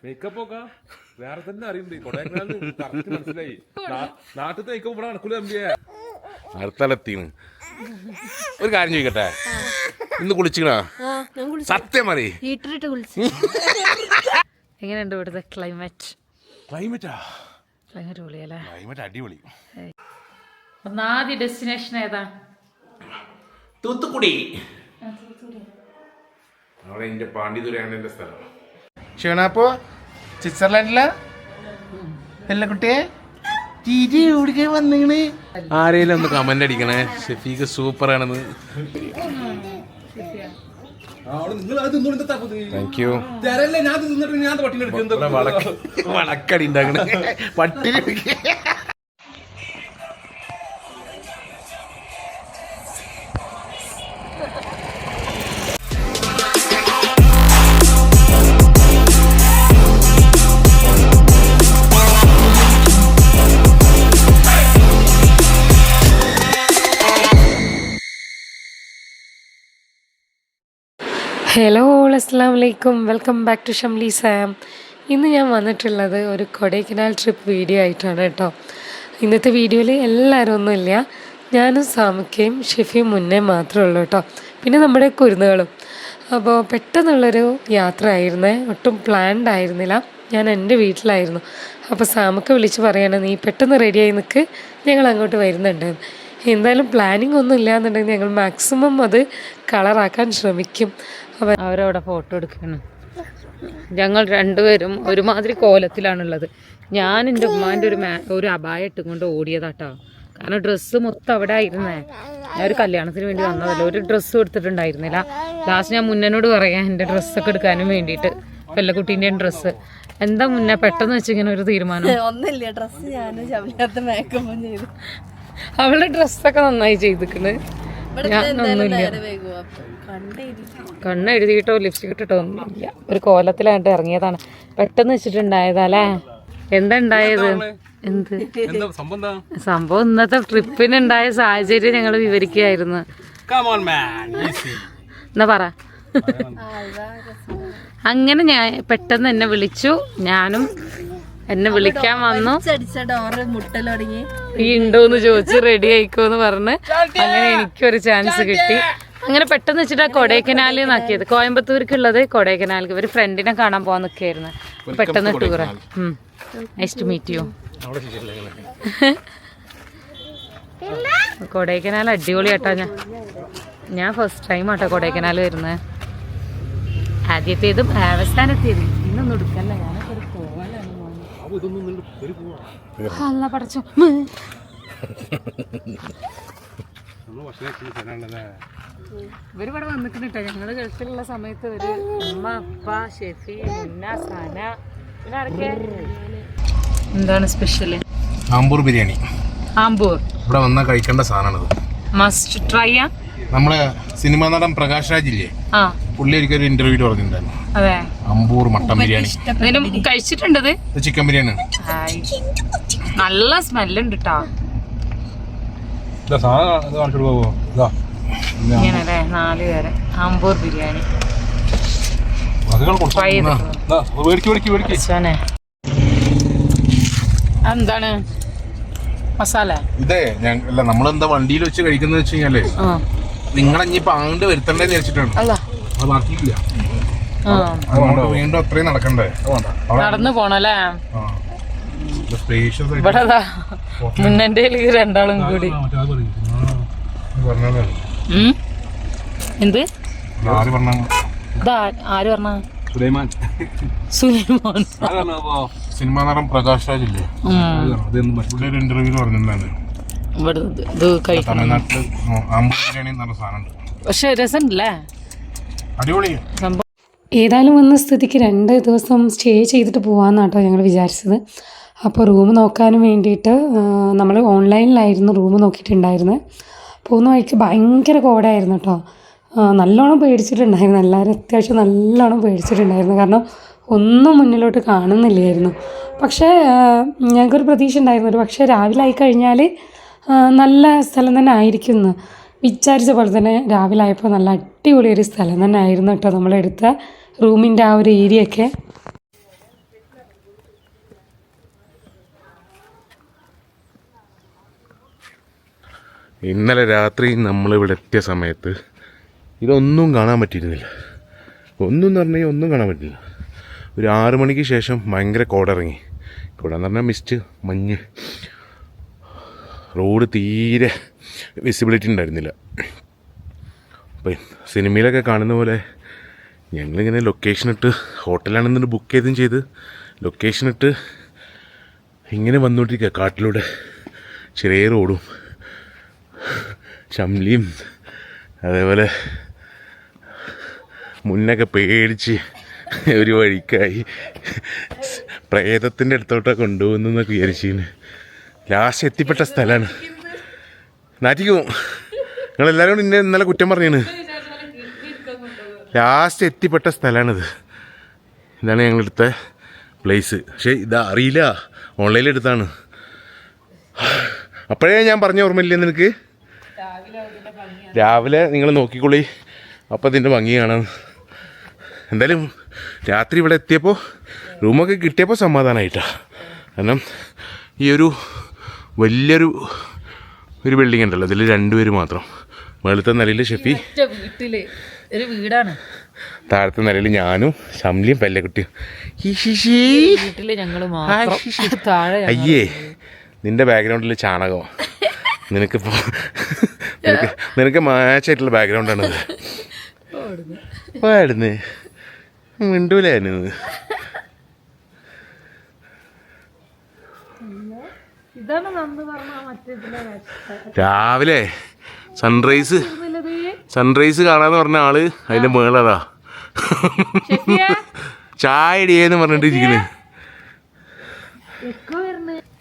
Makeup ഒക്കെ വേറെ തന്നെ അറിയണ്ട് കൊടൈക്കനാലിൽ കറക്റ്റ് മനസ്സിലായി. നാട്ടിലത്തെ മേക്കപ്പ് ഇവിടെ നടക്കൂല തമ്പിയെ. അടുത്തലെത്തിന് ഒരു കാര്യം ചോദിക്കട്ടെ, ഇന്ന് കുളിച്ചിക്കണ സത്യം മതി. എങ്ങനെയുണ്ട് ഇവിടുത്തെ ക്ലൈമറ്റ്? ക്ലൈമറ്റ് പൊളിയല്ലേ? ക്ലൈമറ്റ് അടിപൊളി. ആദ്യ ഡെസ്റ്റിനേഷൻ ഏതാ? തൂത്തുക്കുടി. അവിടെ എന്റെ പാണ്ഡിതുരയാണ് എന്റെ സ്ഥലം. ക്ഷീണപ്പോ സ്വിറ്റ്സർലാൻഡില കുട്ടിയെ വന്നിങ്ങനെ ആരെയും ഒന്ന് കമന്റ് അടിക്കണേ, ഷെഫീഖ് സൂപ്പർ ആണെന്ന്. Thank you. വളക്കടി ഉണ്ടാക്കണേ പട്ടിണി. ഹലോ അസ്സലാമു അലൈക്കും, welcome back to Shamli Sam. ഇന്ന് ഞാൻ വന്നിട്ടുള്ളത് ഒരു കൊടൈക്കനാൽ ട്രിപ്പ് വീഡിയോ ആയിട്ടാണ് കേട്ടോ. ഇന്നത്തെ വീഡിയോയിൽ എല്ലാവരും ഒന്നുമില്ല, ഞാനും സാമുക്കയും ഷെഫിയും മുന്നേ മാത്രമേ ഉള്ളൂ കേട്ടോ. പിന്നെ നമ്മുടെ കുരുന്നുകളും. അപ്പോൾ പെട്ടെന്നുള്ളൊരു യാത്ര ആയിരുന്നേ, ഒട്ടും പ്ലാൻഡ് ആയിരുന്നില്ല. ഞാൻ എൻ്റെ വീട്ടിലായിരുന്നു. അപ്പോൾ സാമുക്ക വിളിച്ച് പറയാണ്, നീ പെട്ടെന്ന് റെഡിയായി നിൽക്ക്, ഞങ്ങൾ അങ്ങോട്ട് വരുന്നുണ്ട്. എന്തായാലും പ്ലാനിങ് ഒന്നും ഇല്ലയെന്നുണ്ടെങ്കിൽ ഞങ്ങൾ മാക്സിമം അത് കളറാക്കാൻ ശ്രമിക്കും. അപ്പം അവരവിടെ ഫോട്ടോ എടുക്കുകയാണ്. ഞങ്ങൾ രണ്ടുപേരും ഒരുമാതിരി കോലത്തിലാണുള്ളത്. ഞാൻ എൻ്റെ ഉമ്മാൻ്റെ ഒരു അബായ ഇട്ടും കൊണ്ട് ഓടിയതാട്ടോ. കാരണം ഡ്രസ്സ് മൊത്തം അവിടെ ആയിരുന്നേ. ഞാൻ ഒരു കല്യാണത്തിന് വേണ്ടി വന്നതല്ല, ഒരു ഡ്രസ്സ് എടുത്തിട്ടുണ്ടായിരുന്നില്ല. ലാസ്റ്റ് ഞാൻ മുന്നോട് പറയാം എൻ്റെ ഡ്രസ്സൊക്കെ എടുക്കാനും വേണ്ടിയിട്ട്, പെല്ലക്കുട്ടീൻ്റെ ഡ്രസ്സ്. എന്താ മുന്നേ പെട്ടെന്ന് വെച്ചിങ്ങനെ ഒരു തീരുമാനം? ഒന്നുമില്ല, ഡ്രസ്സ് ഞാൻ മേക്കപ്പും ചെയ്തു. അവളുടെ ഡ്രസ്സൊക്കെ നന്നായി ചെയ്തിക്കണ്. ഞാനൊന്നുമില്ല, കണ്ണ് എഴുതിയിട്ടോ ലിപ്സ്റ്റിക് ഇട്ടിട്ടോ ഒന്നുമില്ല, ഒരു കോലത്തിലായിട്ട് ഇറങ്ങിയതാണ്. പെട്ടെന്ന് വെച്ചിട്ടുണ്ടായതല്ലേ? എന്താ ഉണ്ടായത്? എന്ത് സംഭവം? ഇന്നത്തെ ട്രിപ്പിനുണ്ടായ സാഹചര്യം ഞങ്ങൾ വിവരിക്കുകയായിരുന്നു. എന്നാ പറ. അങ്ങനെ ഞാൻ പെട്ടെന്ന് എന്നെ വിളിച്ചു, ഞാനും എന്നെ വിളിക്കാൻ വന്നു. ഈ ഉണ്ടോന്ന് ചോദിച്ചു, റെഡി ആയിക്കോന്ന് പറഞ്ഞ് അങ്ങനെ എനിക്കൊരു ചാൻസ് കിട്ടി. അങ്ങനെ പെട്ടെന്ന് വെച്ചിട്ട് കൊടൈക്കനാലിൽ നിന്നാക്കിയത്. കോയമ്പത്തൂർക്കുള്ളത് കൊടൈക്കനാലിൽ ഒരു ഫ്രണ്ടിനെ കാണാൻ പോകാൻ നിൽക്കുകയായിരുന്നു. പെട്ടെന്ന് tour. Nice to meet you. Kodaikanal അടിപൊളി ആട്ടോ. ഞാൻ ഫസ്റ്റ് ടൈം ആട്ടോ കൊടൈക്കനാൽ വരുന്നത്. ആദ്യത്തേതും അവസാനത്തേതും. ഇന്നൊന്നും എടുക്കല്ല, ഞാനൊക്കെ ഒരു പോവാനാണ്. പഠിച്ചോ ഇവരിവിടെ വന്നിട്ടുണ്ട്. ഞങ്ങള് ഗൾഫിലുള്ള സമയത്ത് ഒരു ഉമ്മ, അപ്പ, ഷെഫി, മുന്ന, സന, പിന്നെ ആരൊക്കെ? എന്താണ് സ്പെഷ്യല്? ആമ്പൂർ ബിരിയാണി. ആമ്പൂർ ഇവിടെ വന്നാൽ കഴിക്കേണ്ട സാധനമാണത്. Must try. നമ്മളെ സിനിമാ നടൻ പ്രകാശ് രാജ് ഇല്ലേ, പുള്ളി ഒരിക്കലും ഇന്റർവ്യൂ പറഞ്ഞിട്ടുണ്ടായിരുന്നു. അതെ, അമ്പൂർ മട്ടൻ ബിരിയാണി കഴിച്ചിട്ടുണ്ട്. ചിക്കൻ ബിരിയാണി നല്ല സ്മെല്ലുണ്ട് കേട്ടോ. ഇങ്ങനല്ലേ 4 പേരെ ആമ്പൂർ ബിരിയാണി. എന്താണ് മസാല? ഇതേ നമ്മളെന്താ വണ്ടിയിൽ വെച്ച് കഴിക്കുന്ന വെച്ച് കഴിഞ്ഞാലേ, നിങ്ങളിപ്പോ അങ്ങോട്ട് വരുത്തണ്ടേന്ന് വെച്ചിട്ടാണ്. അത് ബാക്കിയില്ല, വീണ്ടും അത്രയും നടക്കണ്ടേ, നടന്നു പോണല്ലേ. ഇവിടെ മുന്നേ രണ്ടാളും കൂടി. എന്ത് ആര് പറഞ്ഞ? സുലൈമാൻ. സിനിമാ നടൻ പ്രകാശ് രാജ് ഇല്ലേ, ഇന്റർവ്യൂ പറഞ്ഞിട്ടുണ്ടായിരുന്നു. തമിഴ്നാട്ടില് ആമ്പൂർ ബിരിയാണി എന്ന് പറഞ്ഞ സാധനമുണ്ട്. പക്ഷെ രസമുണ്ടല്ലേ, അടിപൊളി സംഭവം. ഏതായാലും വന്ന സ്ഥിതിക്ക് 2 ദിവസം സ്റ്റേ ചെയ്തിട്ട് പോകാമെന്നാട്ടോ ഞങ്ങൾ വിചാരിച്ചത്. അപ്പോൾ റൂം നോക്കാനും വേണ്ടിയിട്ട് നമ്മൾ ഓൺലൈനിലായിരുന്നു റൂം നോക്കിയിട്ടുണ്ടായിരുന്നത്. പോകുന്ന വഴിക്ക് ഭയങ്കര കോടയായിരുന്നു കേട്ടോ. നല്ലോണം പേടിച്ചിട്ടുണ്ടായിരുന്നു, എല്ലാവരും അത്യാവശ്യം നല്ലോണം പേടിച്ചിട്ടുണ്ടായിരുന്നു. കാരണം ഒന്നും മുന്നിലോട്ട് കാണുന്നില്ലായിരുന്നു. പക്ഷേ ഞങ്ങൾക്കൊരു പ്രതീക്ഷ ഉണ്ടായിരുന്നു, ഒരു പക്ഷേ രാവിലെ ആയിക്കഴിഞ്ഞാൽ നല്ല സ്ഥലം തന്നെ ആയിരിക്കുമെന്ന് വിചാരിച്ച പോലെ തന്നെ രാവിലെ ആയപ്പോൾ നല്ല അടിപൊളി ഒരു സ്ഥലം തന്നെ ആയിരുന്നു കേട്ടോ നമ്മളെടുത്ത റൂമിൻ്റെ ആ ഒരു ഏരിയ ഒക്കെ. ഇന്നലെ രാത്രി നമ്മളിവിടെ എത്തിയ സമയത്ത് ഇതൊന്നും കാണാൻ പറ്റിയിരുന്നില്ല. ഒന്നും എന്ന് പറഞ്ഞാൽ ഒന്നും കാണാൻ പറ്റില്ല. ഒരു 6 മണിക്ക് ശേഷം ഭയങ്കര കോടിറങ്ങി. കോടെന്ന് പറഞ്ഞാൽ മിസ്റ്റ്, മഞ്ഞ്, റോഡ് തീരെ വിസിബിലിറ്റി ഉണ്ടായിരുന്നില്ല. അപ്പം സിനിമയിലൊക്കെ കാണുന്ന പോലെ ഞങ്ങളിങ്ങനെ ലൊക്കേഷൻ ഇട്ട്, ഹോട്ടലാണെന്നുണ്ട് ബുക്ക് ചെയ്തും ചെയ്ത് ലൊക്കേഷൻ ഇട്ട് ഇങ്ങനെ വന്നുകൊണ്ടിരിക്കുക. കാട്ടിലൂടെ ചെറിയ റോഡും ഷംലിയും അതേപോലെ മുന്നൊക്കെ പേടിച്ച് ഒരു വഴിക്കായി പ്രേതത്തിൻ്റെ അടുത്തോട്ടൊക്കെ കൊണ്ടുപോകുന്നൊക്കെ വിചാരിച്ചിന്. ലാസ്റ്റ് എത്തിപ്പെട്ട സ്ഥലമാണ്. നാറ്റിക്കും നിങ്ങളെല്ലാവരും കൂടി ഇന്നലെ കുറ്റം പറഞ്ഞാണ്. ലാസ്റ്റ് എത്തിപ്പെട്ട സ്ഥലമാണിത്. ഇതാണ് ഞങ്ങളെടുത്ത പ്ലേസ്. പക്ഷേ ഇതാ അറിയില്ല, ഓൺലൈനിൽ എടുത്താണ്. അപ്പോഴേ ഞാൻ പറഞ്ഞ ഓർമ്മയില്ലേ നിനക്ക്? രാവിലെ നിങ്ങൾ നോക്കിക്കൊള്ളി, അപ്പോൾ അതിൻ്റെ ഭംഗി കാണാം. എന്തായാലും രാത്രി ഇവിടെ എത്തിയപ്പോൾ റൂമൊക്കെ കിട്ടിയപ്പോൾ സമാധാനമായിട്ടാണ്. കാരണം ഈ വലിയൊരു ബിൽഡിംഗ് ഉണ്ടല്ലോ, ഇതിൽ 2 പേര് മാത്രം. മുകളിലത്തെ നിലയിൽ ഷെഫി, വീട്ടില് ഒരു വീടാണ്. താഴത്തെ നിലയിൽ ഞാനും ഷംലിയും പെല്ലക്കുട്ടിയും. വീട്ടില് ഞങ്ങള് മാത്രം. താഴെ അയ്യേ, നിന്റെ ബാക്ക്ഗ്രൗണ്ടിൽ ചാണകം. നിനക്ക് മാച്ചായിട്ടുള്ള ബാക്ക്ഗ്രൗണ്ടാണത്. പാടുന്നേ മിണ്ടൂലായിരുന്നു. രാവിലെ സൺറൈസ് കാണാന്ന് പറഞ്ഞ ആള് അതിന്റെ മേളതാ ചായ ഇടിയെന്ന് പറഞ്ഞിട്ട് ഇരിക്കുന്നു.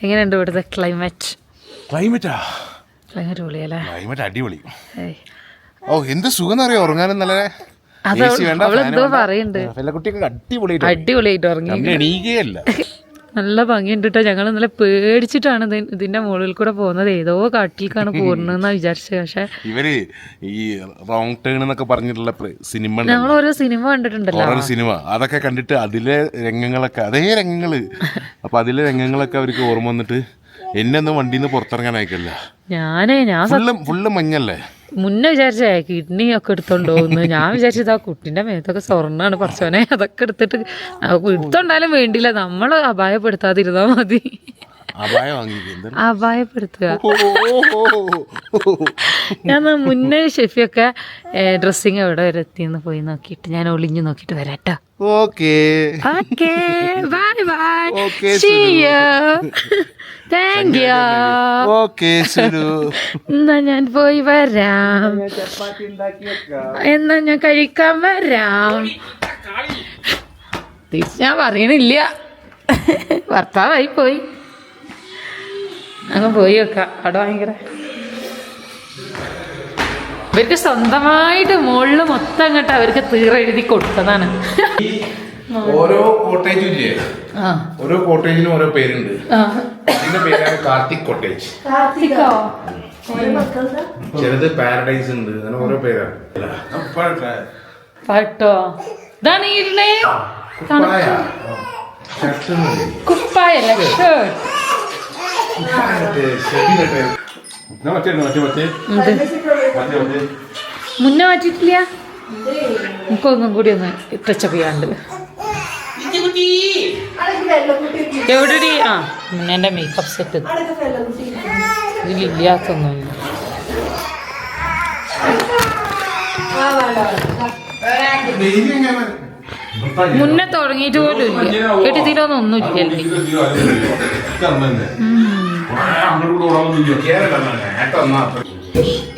എങ്ങനെയുണ്ട് ഇവിടുത്തെ ക്ലൈമറ്റ്? ക്ലൈമറ്റ് അടിപൊളി. ഓ എന്ത് സുഖം അറിയോ ഉറങ്ങാനും. നല്ല അവളെന്തോ പറയുന്നുണ്ട്. അടിപൊളിയായിട്ട് ഉറങ്ങി, എണീക്കുകയല്ല. നല്ല ഭംഗിയുണ്ട് കേട്ടോ. ഞങ്ങൾ ഇന്നലെ പേടിച്ചിട്ടാണ് ഇതിന്റെ മുകളിൽ കൂടെ പോകുന്നത്. ഏതോ കാട്ടിലേക്കാണ് പോകുന്നതെന്നാ വിചാരിച്ചത്. പക്ഷെ ഇവര് ഈ റോങ് ടേൺ എന്നൊക്കെ പറഞ്ഞിട്ടുള്ള സിനിമ, ഞങ്ങൾ ഓരോ സിനിമ കണ്ടിട്ടുണ്ടല്ലോ, സിനിമ അതൊക്കെ കണ്ടിട്ട് അതിലെ രംഗങ്ങളൊക്കെ അതേ രംഗങ്ങള്. അപ്പൊ അതിലെ രംഗങ്ങളൊക്കെ അവർക്ക് ഓർമ്മ വന്നിട്ട് എന്നെ ഒന്നും വണ്ടിയിൽ നിന്ന് പുറത്തിറങ്ങാൻ അയക്കല്ല. ഞാൻ ഫുള്ള് മഞ്ഞല്ലേ. മുന്നേ വിചാരിച്ചേ കിഡ്നി ഒക്കെ എടുത്തോണ്ട് പോകുന്നു. ഞാൻ വിചാരിച്ചത് ആ കുട്ടിന്റെ മേത്തൊക്കെ സ്വർണ്ണാണ് പറച്ചോനെ. അതൊക്കെ എടുത്തിട്ട് എടുത്തോണ്ടാലും വേണ്ടില്ല, നമ്മൾ അപായപ്പെടുത്താതിരുന്നാ മതി. അപായപ്പെടുത്തുക. ഞാൻ മുന്നേ ഷെഫിയൊക്കെ ഡ്രസ്സിങ് എവിടെ വരെ എത്തിയെന്ന് പോയി നോക്കിയിട്ട് ഞാൻ ഒളിഞ്ഞു നോക്കിയിട്ട് വരാട്ടോ. Okay bye bye, see you, thank you. എന്നാ ഞാൻ പോയി വരാം, എന്നാ ഞാൻ കഴിക്കാൻ വരാം. തിരിച്ച് ഞാൻ പറയണില്ല, ഭർത്താവായി പോയി. അങ്ങ് പോയി വെക്കാം. അവിടെ ഭയങ്കര ഇവർക്ക് സ്വന്തമായിട്ട് മുകളിൽ മൊത്തം അങ്ങോട്ട് അവർക്ക് തീറ എഴുതി കൊടുത്തതാണ്. ഓരോ കോട്ടേജും ഇല്ലേ, ഓരോ കോട്ടേജിനും ഓരോ പേരുണ്ട്. ഇതിന്റെ പേരാണ് കാർത്തിക് കോട്ടേജ്. ചിലത് പാരഡൈസ് ഉണ്ട്, അങ്ങനെ ഓരോ പേരാണ്. പാട്ടോ ഇതാണ് ഇരുന്നേ കുപ്പായല്ല, മുന്നേ മാറ്റിട്ടില്ല. നമുക്കൊന്നും കൂടി ഒന്ന് ടച്ചപ്പ് ചെയ്യാണ്ട്. എവിടെ എന്റെ മേക്കപ്പ് സെറ്റ് ഇതിലില്ലാത്തൊന്നുമില്ല. മുന്നേ തുടങ്ങിയിട്ട് പോലും ഇല്ല. കെട്ടിത്തീരൊന്നും ഒന്നുമില്ല.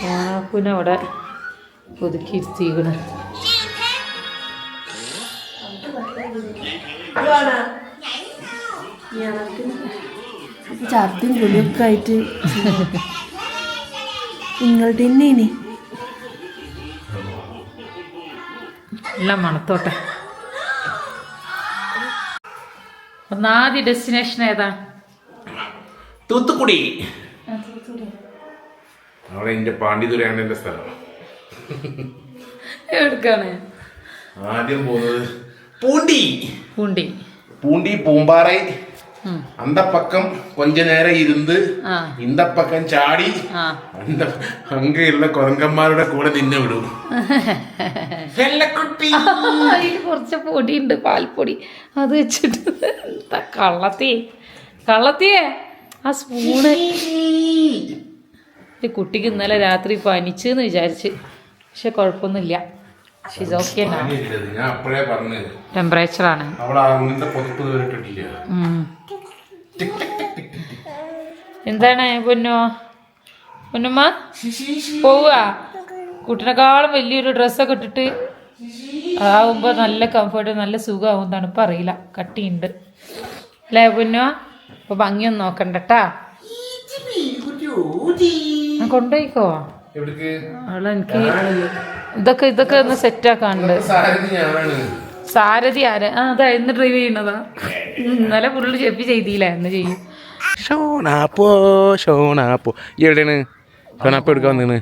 ഓണാപ്പൂനെ അവിടെ ഒതുക്കിയിരുത്തിക്കണ്. ഛർദിയും കുളിയൊക്കെ ആയിട്ട് നിങ്ങളുടെ തന്നെ എല്ലാം മണത്തോട്ടെ. ഒന്നാദ്യ ഡെസ്റ്റിനേഷൻ ഏതാ? തൂത്തുക്കുടി. അവിടെ എന്റെ പാണ്ഡിതുരയാണ് എന്റെ സ്ഥലം. എവിടേക്കാണ് ആദ്യം പോകുന്നത്? பூண்டி பூண்டி பூண்டி பூம்பாறை அந்த பக்கம் கொஞ்ச நேரம் இருந்து இந்த பக்கம் சாடி அந்த அங்க உள்ள കുരങ്ങന്മാരുടെ കൂടെ നിന്നെ വിടും. അതിൽ കുറച്ച് പൊടിയുണ്ട്, പാൽപ്പൊടി. അത് വെച്ചിട്ട് കള്ളത്തിയേ ആ സ്പൂണ് കുട്ടിക്ക് ഇന്നലെ രാത്രി പനിച്ചെന്ന് വിചാരിച്ച്, പക്ഷെ കുഴപ്പമൊന്നുമില്ല. ടെമ്പറേച്ചറാണ്. എന്താണ് പൊന്നുമ്മ പോവുക? കുട്ടിനെക്കാളും വലിയൊരു ഡ്രസ്സൊക്കെ ഇട്ടിട്ട് ആവുമ്പോൾ നല്ല കംഫർട്ട്, നല്ല സുഖമാവും. തണുപ്പ് അറിയില്ല, കട്ടിയുണ്ട് അല്ലേ പൊന്നോ? അപ്പൊ ഭംഗിയൊന്നും നോക്കണ്ടട്ടാ, കൊണ്ടുപോയിക്കോ. എനിക്ക് ഇതൊക്കെ ഒന്ന് സെറ്റാക്കാണ്ട്. സാരഥി ആരാ? അതാ എന്ന് ഡ്രൈവ് ചെയ്യണതാ. ഇന്നലെ ഫുള്ള് ചെപ്പി ചെയ്തില്ല, എന്ന് ചെയ്യും. ഷോണാപ്പോ എവിടെയാണ് ഷോണാപ്പോ എടുക്കാൻ വന്നിന്?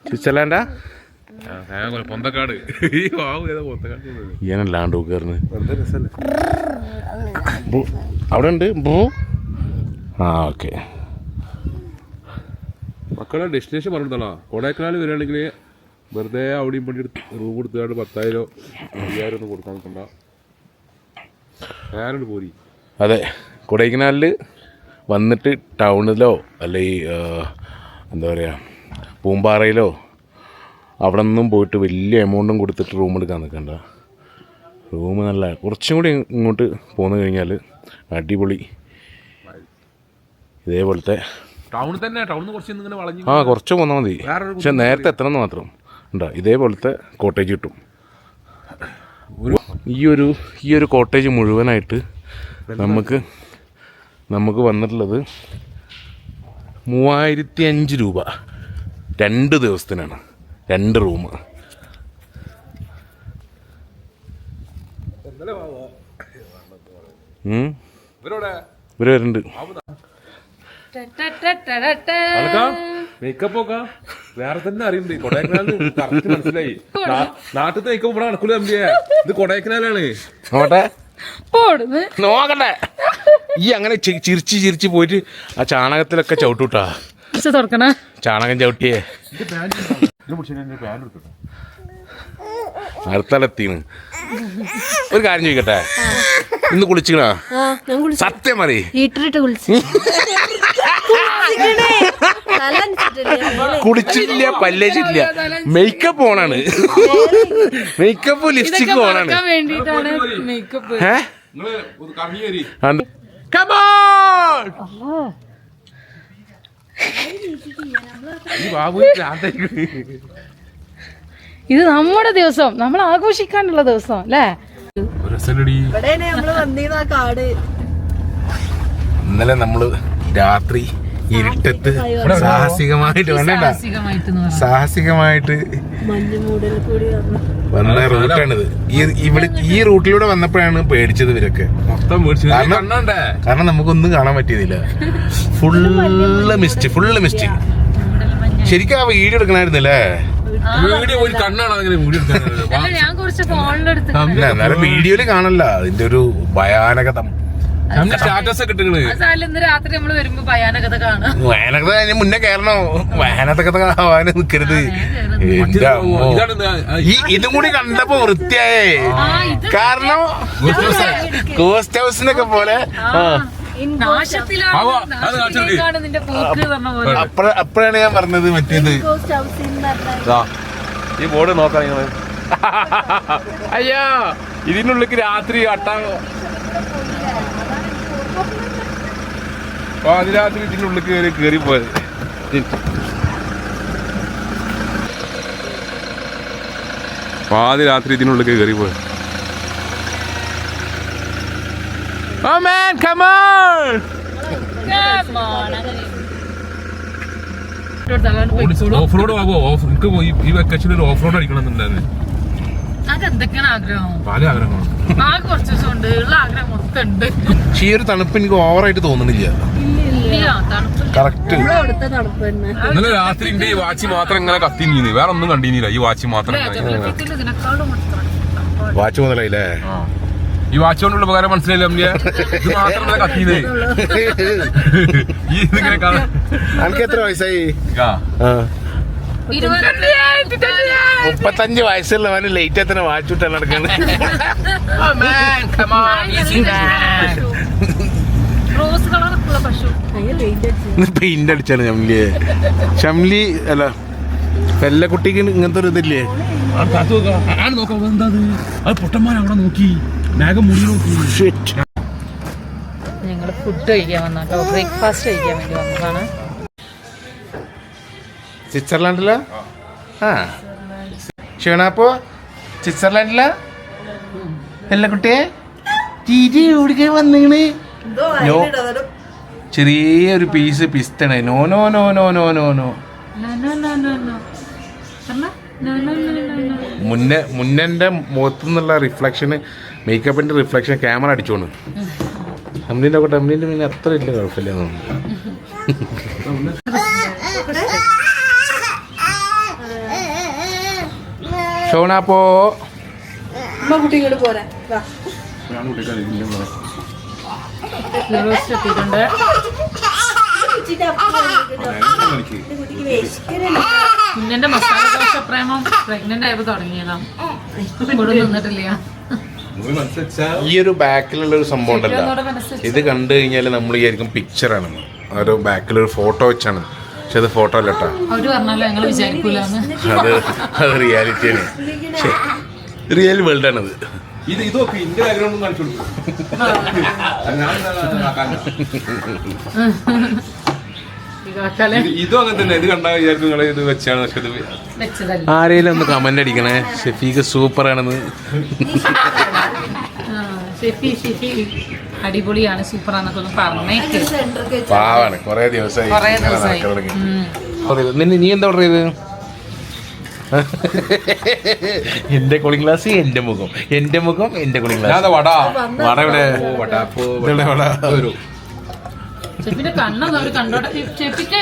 സ്വിറ്റ്സർലാൻഡാ? പൊന്തക്കാട് ഈയനല്ലാണ്ട് കയറുന്നു അവിടെ ഉണ്ട്. ആ ഓക്കെ. മക്കളെ ഡെസ്റ്റിനേഷൻ പറഞ്ഞിട്ടാ കൊടൈക്കനാൽ വരികയാണെങ്കിൽ വെറുതെ അവിടെയും പണി റൂം കൊടുത്തുകൊണ്ട് 10,000 5,000 ഒന്നും കൊടുക്കാൻ നിൽക്കണ്ട, നേരെ പോരി. അതെ, കൊടൈക്കനാലിൽ വന്നിട്ട് ടൗണിലോ അല്ലെങ്കിൽ എന്താ പറയുക പൂമ്പാറയിലോ അവിടെ നിന്നും പോയിട്ട് വലിയ എമൗണ്ടും കൊടുത്തിട്ട് റൂം എടുക്കാൻ നിൽക്കണ്ട. റൂം നല്ല കുറച്ചും കൂടി ഇങ്ങോട്ട് പോന്നു കഴിഞ്ഞാൽ അടിപൊളി ഇതേപോലത്തെ ടൗണിൽ തന്നെ. ടൗണിൽ കുറച്ച് കുറച്ച് പോന്നാൽ മതി, പക്ഷെ നേരത്തെ എത്തണമെന്ന് മാത്രം ഉണ്ടോ. ഇതേപോലത്തെ കോട്ടേജ് കിട്ടും. ഈ ഒരു കോട്ടേജ് മുഴുവനായിട്ട് നമുക്ക് വന്നിട്ടുള്ളത് 3,500 രൂപ 2 ദിവസത്തിനാണ്, 2 റൂം. ഇവര് വരുന്നുണ്ട്. മേക്കപ്പ് ഒക്കെ വേറെ തന്നെ അറിയണ്ട്. കൊടൈക്കനാലിന് കറക്റ്റ് മനസ്സിലായി. നാട്ടിലത്തെ മേക്കപ്പ് ഇവിടെ നടക്കൂല അമ്പിയെ, ഇത് കൊടൈക്കനാലാണ്. നോക്കട്ടെ ഈ അങ്ങനെ ചിരിച്ച് പോയിട്ട് ആ ചാണകത്തിലൊക്കെ ചവിട്ടൂട്ടാ. ചാണകം ചവിട്ടിയേ അടുത്തലെത്തീണ്. ഒരു കാര്യം ചോദിക്കട്ടെ, ഇന്ന് കുളിച്ചിക്കണോ? സത്യം മതി. കുളിച്ചില്ല, പല്ലേച്ചില്ല, മേക്കപ്പ് ഓണാണ്. മേക്കപ്പ് ലിപ്സ്റ്റിക് ഓണാണ്. ഇത് നമ്മുടെ ദിവസം, നമ്മൾ ആഘോഷിക്കാനുള്ള ദിവസം അല്ലേ? ഇന്നലെ നമ്മള് രാത്രി ഇരുട്ടത്ത് സാഹസികമായിട്ട് വന്ന റൂട്ടാണിത്. ഈ റൂട്ടിലൂടെ വന്നപ്പോഴാണ് പേടിച്ചത് ഇവരൊക്കെ. കാരണം നമുക്കൊന്നും കാണാൻ പറ്റിയതില്ല. Full mist. ശരിക്കും ആ വീഡിയോ എടുക്കണായിരുന്നല്ലേ? എന്നാലും വീഡിയോയില് കാണല്ല അതിന്റെ ഒരു ഭയാനകത. ഭയാനകത മുന്നേ കയറണോ? ഭയാനകത ആവാനും നിക്കരുത്. ഇതും കൂടി കണ്ടപ്പോ വൃത്തിയായേ. കാരണം ഗോസ്റ്റ് ഹൗസിനൊക്കെ പോലെ അപ്പഴാണ് ഞാൻ പറഞ്ഞത് മറ്റേത്. ഈ ബോർഡ് നോക്കാം നിങ്ങള്. അയ്യോ, ഇതിനുള്ളിൽ രാത്രി പാതിരാത്രി ഇതിനുള്ളിൽ കയറി പോയത്. പാതിരാത്രി ഇതിനുള്ളിൽ കയറി പോയത്. Oh man, come on! Off road ആവോ? എനിക്ക് ഈ വെക്കേഷനിൽ ഒരു ഓഫ് റോഡ് അടിക്കണമെന്നുണ്ടായിരുന്നു. അതെന്തൊക്കെയാണ് ആഗ്രഹം? പല ആഗ്രഹമാണ്. ആ കുറച്ച് ദിവസം ഉണ്ട്, ഉള്ള ആഗ്രഹം മൊത്തം ഉണ്ട്. പക്ഷേ ഈ ഒരു തണുപ്പ് എനിക്ക് ഓവറായിട്ട് തോന്നുന്നില്ല. കറക്റ്റ്. ഇന്നലെ രാത്രി ഈ വാച്ച് മാത്രം ഇങ്ങനെ കത്തി നീന്നി, വേറെ ഒന്നും കണ്ടില്ല. ഈ വാച്ച് മാത്രം വാച്ച് മുതലായില്ലേ? ഈ വാച്ച് കൊണ്ടുള്ള ഉപകാരം മനസ്സിലായില്ല അമ്മിയെ? ഇത് മാത്രമല്ല കത്തിയത്. ഈ ഇതിങ്ങനെ എനിക്ക് എത്ര വയസ്സായി? 35 വയസ്സുള്ളവന് ലേറ്റ് എത്ര വാച്ച് വിട്ടാണ് നടക്കുന്നത്. പെയിന്റ് അടിച്ചാണ് ഷംലിയെ. ഷംലി അല്ല പെല്ലക്കുട്ടിക്ക് ഇങ്ങനത്തെ ഒരു ഇതില്ലേ? പൊട്ടന്മാരവിടെ നോക്കി മേഘം മുടി നോക്കി. ഞങ്ങൾ ഫുഡ് കഴിക്കാൻ വന്നാട്ടോ, ബ്രേക്ക്ഫാസ്റ്റ് കഴിക്കാൻ വേണ്ടി വന്നതാണ്. സ്വിറ്റ്സർലാൻഡിലാ? ആ ക്ഷീണപ്പോ സ്വിറ്റ്സർലാൻഡിലാ? പെല്ലക്കുട്ടിയെ ടീറ്റി ഓടിക്കാൻ വന്നിങ്ങനെ ചെറിയൊരു പീസ് പിസ്തണേ. No no no no no no no. മുന്നേ മുഖത്തു നിന്നുള്ള റിഫ്ലക്ഷന്, മേക്കപ്പിന്റെ റിഫ്ലക്ഷൻ ക്യാമറ അടിച്ചോണ്. അമ്മിന്റെ ഒക്കെ അമ്മിന്റെ പിന്നെ അത്ര ഇല്ല, കുഴപ്പമില്ല. ഷോണാപ്പോ കുഞ്ഞിന്റെ മസാല ദോശ പ്രേമം പ്രഗ്നന്റ് ആയപ്പോ തുടങ്ങിയതാ, ഇവിടെ നിന്നിട്ടില്ല. ഈ ഒരു ബാക്കിലുള്ള ഒരു സംഭവം ഉണ്ടല്ലോ, ഇത് കണ്ടു കഴിഞ്ഞാൽ നമ്മൾ വിചാരിക്കും പിക്ചറാണ്, ഒരു ബാക്കിലൊരു ഫോട്ടോ വെച്ചാണ്. പക്ഷെ അത് ഫോട്ടോ അല്ല കേട്ടോ, അവര് പറഞ്ഞാലോ ഞങ്ങൾ വിചാരിക്കൂലെന്ന്. അത് റിയാലിറ്റിയാണ്, റിയൽ വേൾഡ് ആണത്. ഇതൊക്കെ ഇന്ത്യ ബാക്ക്ഗ്രൗണ്ട് കാണിച്ചു കൊടുക്കും. ഇതും അങ്ങനെ തന്നെ. ഇത് കണ്ടാൽ വിചാരിക്കും നിങ്ങൾ ഇത് വെച്ചാണ്. പക്ഷെ ഇത് ആരെങ്കിലും ഒന്ന് കമന്റ് അടിക്കണേ, ഷെഫീഖ് സൂപ്പർ ആണെന്ന്. അടിപൊളിയാണ്, സൂപ്പറാന്നൊക്കെ ഒന്ന് പറഞ്ഞേക്ക്. പാവാണ്, കൊറേ ദിവസമായി. നീ എന്താ ഓർഡർ ചെയ്ത്? എന്റെ കൂളിംഗ് ഗ്ലാസ്, എന്റെ മുഖം, എന്റെ മുഖം, എന്റെ കൂളിംഗ് ഗ്ലാസ്. വട ഇവിടെ ഷെഫിന്റെ കണ്ണൊന്നും അവര് കണ്ടോട്ടെ. ഷെഫിക്ക്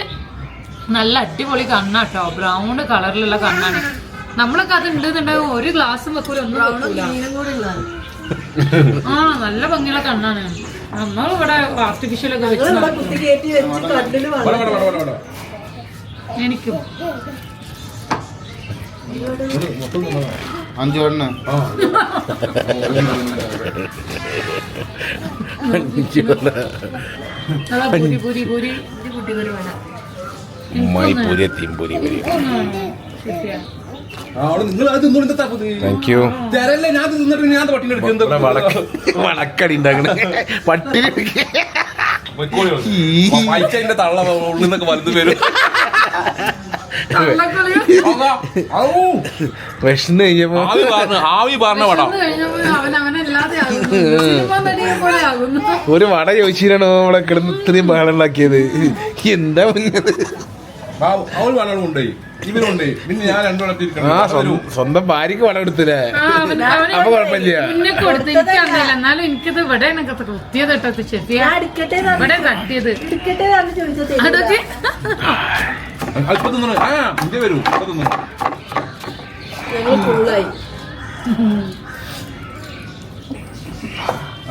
നല്ല അടിപൊളി കണ്ണാട്ടോ, ബ്രൗൺ കളറിലുള്ള കണ്ണാണ്. നമ്മളൊക്കെ അത് ഉണ്ടെന്നുണ്ടെങ്കിൽ ഒരു ഗ്ലാസും വെക്കൂല, ഒന്നും വെക്കൂല. ആ നല്ല ഭംഗിയുള്ള കണ്ണാണ്. നമ്മളിവിടെ ആർട്ടിഫിഷ്യലൊക്കെ വെച്ച് എനിക്കും 5 എണ്ണ പൂരി പൂരി പൂരി താങ്ക് യു. വളക്കടി ഉണ്ടാക്കണ പട്ടിണി തള്ള ഉള്ളിന്നൊക്കെ വലുത് വരും. വിഷന്ന് കഴിഞ്ഞപ്പോ ആവി പറഞ്ഞ വട, ഒരു വട ചോദിച്ചിട്ടാണോ നമ്മളെ കിടന്ന് ഇത്രയും ബഹളമുണ്ടാക്കിയത്? എന്താ മുന്നത്? അവൾ വടം കൊണ്ടുപോയി, ഇവരുണ്ട്. പിന്നെ ഞാൻ സ്വന്തം ഭാര്യക്ക് വടം എടുത്തില്ലേ? അപ്പൊ കുഴപ്പമില്ല. എന്നാലും എനിക്കത് ഇവിടെ കുത്തിയത് ഇവിടെ തട്ടിയത് അതൊക്കെ അല്പം തിന്നണ. ആ ഇന്റെ വരൂ,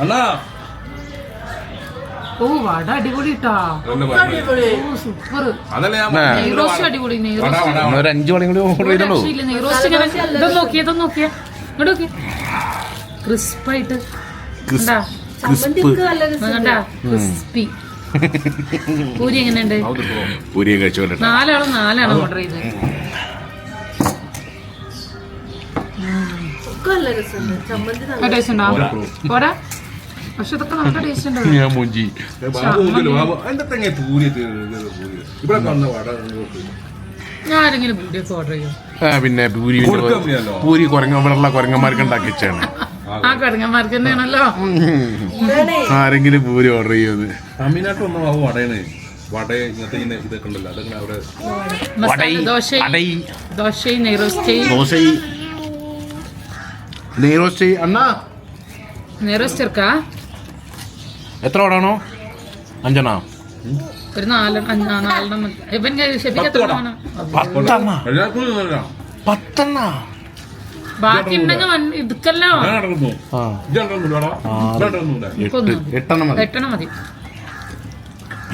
അണ്ണാ. ഓ വട അടിപൊളി ഇട്ടാ, സൂപ്പർ. അടിപൊളി ഒരു 5 മണി കൂടി ഓർഡർ ചെയ്തോളൂ. ഇതൊന്നും നോക്കിയേ, ഇതൊന്നും നോക്കിയേ, ഇങ്ങോട്ട് നോക്കിയേ. ക്രിസ്പായിട്ട് ക്രിസ്പി. പൂരി എങ്ങനെയുണ്ട്? പൂരി കഴിച്ചോട്ടെ. 4 ഓർഡർ ചെയ്ത്. ടേസ്റ്റ് ഉണ്ടോ? പോരാ, പക്ഷെ ഇതൊക്കെ നല്ല ടേസ്റ്റ് ഉണ്ട്. ഞാൻ മൂഞ്ചി. ഞാൻ ആരെങ്കിലും പൂരിയൊക്കെ ഓർഡർ ചെയ്യും. പിന്നെ പൂരി കുരങ്ങന്മാരുള്ള കുരങ്ങന്മാർക്ക് ഉണ്ടാക്കി വെച്ചാണ്. ആ കുരങ്ങന്മാർക്ക് തന്നെയാണല്ലോ. ആരെങ്കിലും പൂരി ഓർഡർ ചെയ്യുന്നത്? തമിഴ്നാട്ടിലൊന്നും ആവും വടയാണ്. വട ഇങ്ങനത്തെ ഇതൊക്കെ ഉണ്ടല്ലോ, അതൊക്കെ അവിടെ ദോശയും നെയ്റോസ്റ്റ്. അണ്ണാ നെയ്റോസ്റ്റ് ഇറക്കാ. എത്ര വടാണോ? 5 ഒരു 4 ഇവൻ ഷെഫിക്ക് 10. ബാക്കി ഉണ്ടെങ്കിൽ ഇതുക്കല്ലോ ഞാൻ നടന്നു ആ ഇതെണ്ണൊന്നുമില്ലടാ ഇതെണ്ണൊന്നുമില്ല 8 മതി. 8 മതി.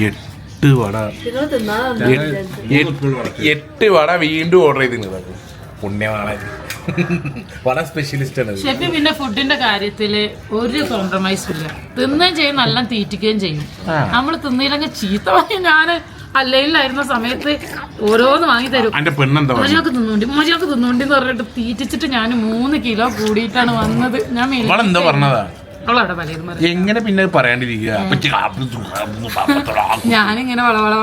8 വട 8 വട വീണ്ടും ഓർഡർ ചെയ്തിരുന്നത് പുണ്യമാണ്. വട സ്പെഷ്യലിസ്റ്റ് ആണ്. ഷെഫി പിന്നെ ഫുഡിന്റെ കാര്യത്തില് ഒരു കോംപ്രമൈസും ഇല്ല. തിന്നുകയും ചെയ്യും, നല്ല തീറ്റിക്കുകയും ചെയ്യും. നമ്മൾ തിന്നില്ലെങ്കിൽ ചീത്ത പറയും. ഞാന് അല്ലയിലായിരുന്ന സമയത്ത് ഓരോന്ന് വാങ്ങി തരും. എന്റെ പെണ്ണെന്താ മജിയൊക്കെ തിന്നുണ്ടി എന്ന് പറഞ്ഞിട്ട് തീറ്റിച്ചിട്ട് ഞാൻ 3 കിലോ കൂടിയിട്ടാണ് വന്നത്. ഞാൻ എന്താ പറഞ്ഞതാ അവളവിടെ പലതും പറയും. എങ്ങനെ പിന്നെ പറയാണ്ടിരിക്കുക ഞാനിങ്ങനെ വളവള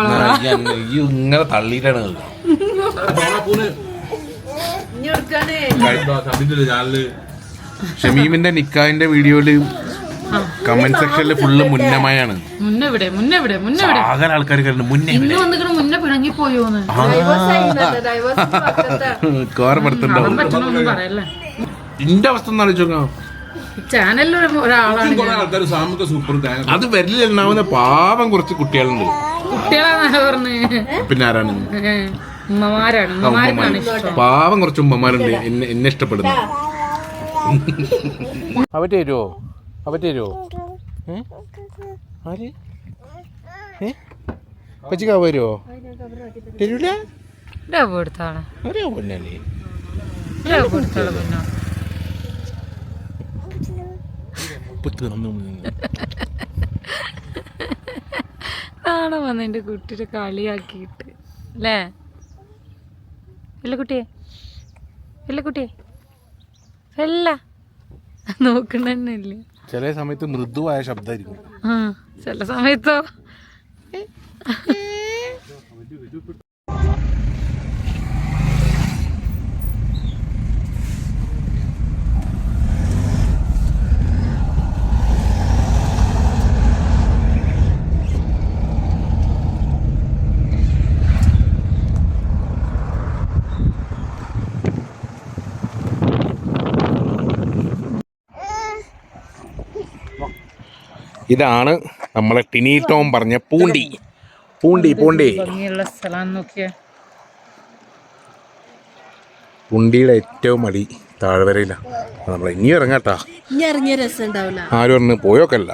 ഇങ്ങനെ തള്ളിയിട്ടാണ് ഷമീമിന്റെ നിക്കാഹിന്റെ വീഡിയോയില് കമന്റ് സെക്ഷനിൽ ഫുള്ള് മുന്നമയാണ്. മുന്നേ ആൾക്കാർ മുന്നേ ഇന്ന് വന്നിട്ട് മുന്നേ പിണങ്ങിപ്പോയോന്ന് കോറപ്പെടുത്തുണ്ടാവും. പറ്റണൊന്നും പറയല്ലേ. എന്റെ അവസ്ഥ ഒന്ന് ആലോചിച്ചോക്കാം. ചാനലിൽ ഒരാളാണ്. ആൾക്കാർ സാമൂഹ്യ സൂപ്പർ അത് വരലുണ്ടാവുന്ന പാവം കുറച്ച് കുട്ടികളുണ്ട്. കുട്ടികളാണ് പറഞ്ഞ്. പിന്നെ ആരാണ്? ഉമ്മമാരാണ്. ഉമ്മമാർക്കാണ് ഇഷ്ടം. പാവം കുറച്ച് ഉമ്മമാരുണ്ട് എന്നെ ഇഷ്ടപ്പെടുന്നു. അവറ്റ് തരുമോ? അവറ്റ് തരുമോ? ആര് കൊച്ചിക്കാ വരുമോ? തരൂല. കൊടുത്താണ് പൊന്നല്ലേ കൊടുത്തോളൂ. പിന്നെ നാളെ വന്ന് എൻ്റെ കുട്ടിയുടെ കളിയാക്കിയിട്ട് അല്ലേ? കുട്ടിയെ അല്ല നോക്കണല്ലേ. ചില സമയത്ത് മൃദുവായ ശബ്ദമായിരിക്കും. ചില സമയത്തോ ഇതാണ് നമ്മളെ ടിനി ടോം പറഞ്ഞ പൂണ്ടി. ഭംഗിയുള്ള സ്ഥലം നോക്കിയേ. പൂണ്ടിയുടെ ഏറ്റവും അടി താഴ്വരയില്ല. നമ്മൾ ഇനി ഇറങ്ങാട്ടാ. ഇനി ഇറങ്ങിയ രസം ഉണ്ടാവില്ല. ആരും പറഞ്ഞ് പോയോക്കല്ല.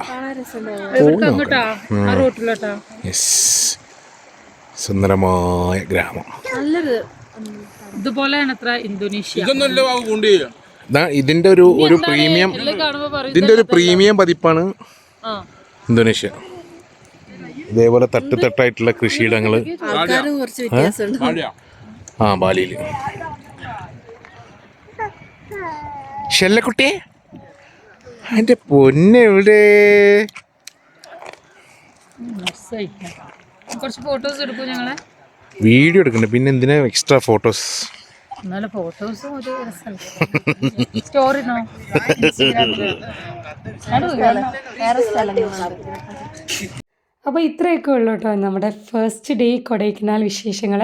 സുന്ദരമായ ഗ്രാമം. നല്ലൊരു ഇതുപോലെയാണ് അത്ര ഇന്തോനേഷ്യ. ഇതിന്റെ ഒരു പ്രീമിയം, ഇതിന്റെ ഒരു പ്രീമിയം പതിപ്പാണ് ഇന്തോനേഷ്യ. ഇതേപോലെ തട്ടായിട്ടുള്ള കൃഷിയിടങ്ങള് കുറച്ച് വ്യത്യാസമുണ്ട്. ബാലിയില്. ഷെല്ലക്കുട്ടിയെ എന്റെ പൊന്നെവിടെ? കുറച്ച് ഫോട്ടോസ് എടുക്കും ഞങ്ങളെ. വീഡിയോ എടുക്കണ്ട, പിന്നെ എന്തിനാ എക്സ്ട്രാ ഫോട്ടോസ്? ഫോട്ടോസും ഒരു സ്റ്റോറി അപ്പോൾ ഇത്രയൊക്കെ ഉള്ളൂ കേട്ടോ നമ്മുടെ ഫസ്റ്റ് ഡേ കൊടൈക്കനാൽ വിശേഷങ്ങൾ.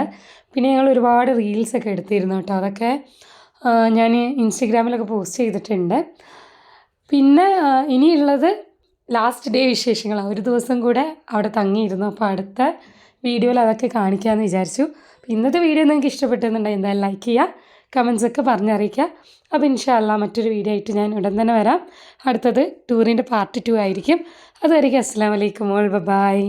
പിന്നെ ഞങ്ങൾ ഒരുപാട് റീൽസൊക്കെ എടുത്തിരുന്നു കേട്ടോ. അതൊക്കെ ഞാൻ ഇൻസ്റ്റഗ്രാമിലൊക്കെ പോസ്റ്റ് ചെയ്തിട്ടുണ്ട്. പിന്നെ ഇനിയുള്ളത് ലാസ്റ്റ് ഡേ വിശേഷങ്ങളാണ്. ഒരു ദിവസം കൂടെ അവിടെ തങ്ങിയിരുന്നു. അപ്പോൾ അടുത്ത വീഡിയോയിൽ അതൊക്കെ കാണിക്കാമെന്ന് വിചാരിച്ചു. ഇന്നത്തെ വീഡിയോ നിങ്ങൾക്ക് ഇഷ്ടപ്പെട്ടെന്നുണ്ടെങ്കിൽ എന്തായാലും ലൈക്ക് ചെയ്യുക, കമൻസൊക്കെ പറഞ്ഞറിയിക്കുക. അപ്പോൾ ഇൻഷാ അല്ലാ മറ്റൊരു വീഡിയോ ആയിട്ട് ഞാൻ ഉടൻ തന്നെ വരാം. അടുത്തത് ടൂറിൻ്റെ പാർട്ട് 2 ആയിരിക്കും. അതുവരെയ്ക്കും അസ്സലാമു അലൈക്കും. All by.